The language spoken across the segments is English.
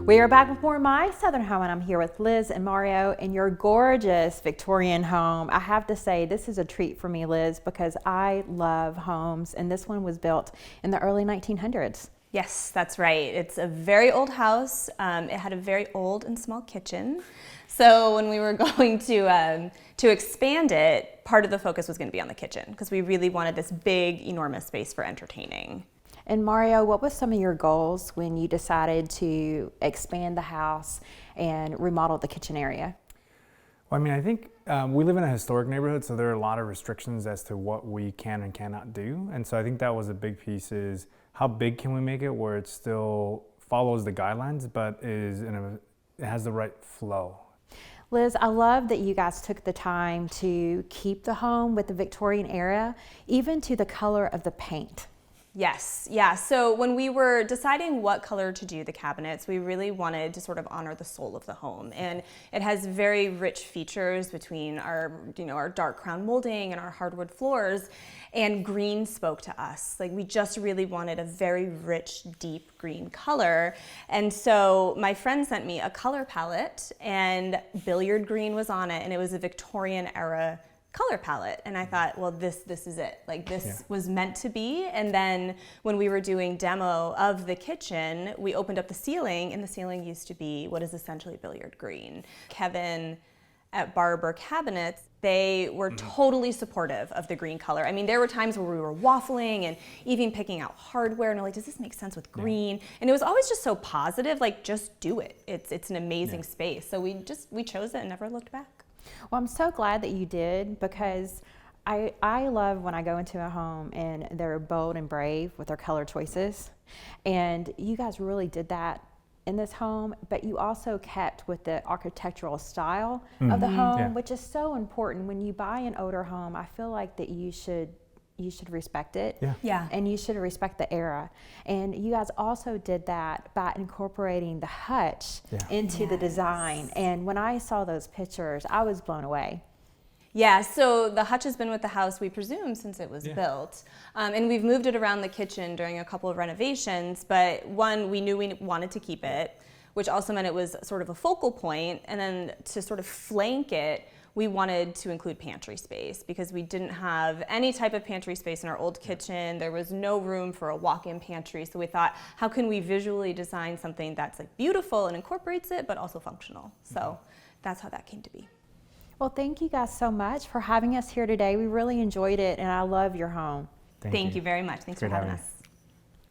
We are back with more of My Southern Home, and I'm here with Liz and Mario in your gorgeous Victorian home. I have to say, this is a treat for me, Liz, because I love homes, and this one was built in the early 1900s. Yes, that's right. It's a very old house. It had a very old and small kitchen. So when we were going to expand it, part of the focus was going to be on the kitchen because we really wanted this big, enormous space for entertaining. And Mario, what was some of your goals when you decided to expand the house and remodel the kitchen area? Well, I mean, I think we live in a historic neighborhood, so there are a lot of restrictions as to what we can and cannot do. And so I think that was a big piece, is how big can we make it where it still follows the guidelines, but it has the right flow. Liz, I love that you guys took the time to keep the home with the Victorian era, even to the color of the paint. Yes, yeah. So when we were deciding what color to do the cabinets, we really wanted to sort of honor the soul of the home. And it has very rich features between our dark crown molding and our hardwood floors. And green spoke to us. Like, we just really wanted a very rich, deep green color. And so my friend sent me a color palette, and billiard green was on it, and it was a Victorian era color palette, and I thought, well, this is it. Like, this was meant to be. And then when we were doing demo of the kitchen, we opened up the ceiling, and the ceiling used to be what is essentially billiard green. Kevin at Barber Cabinets, they were totally supportive of the green color. I mean, there were times where we were waffling and even picking out hardware, and we're like, does this make sense with green? Yeah. And it was always just so positive, like, just do it. It's an amazing space. So we chose it and never looked back. Well, I'm so glad that you did, because I love when I go into a home and they're bold and brave with their color choices. And you guys really did that in this home, but you also kept with the architectural style of the home, which is so important. When you buy an older home, I feel like that you should respect it. And you should respect the era. And you guys also did that by incorporating the hutch into the design. And when I saw those pictures, I was blown away. Yeah, so the hutch has been with the house, we presume, since it was built. And we've moved it around the kitchen during a couple of renovations, but one, we knew we wanted to keep it, which also meant it was sort of a focal point. And then to sort of flank it, we wanted to include pantry space, because we didn't have any type of pantry space in our old kitchen. There was no room for a walk-in pantry. So we thought, how can we visually design something that's like beautiful and incorporates it, but also functional? So that's how that came to be. Well, thank you guys so much for having us here today. We really enjoyed it, and I love your home. Thank you very much. Thanks for having us.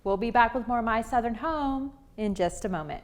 We'll be back with more of My Southern Home in just a moment.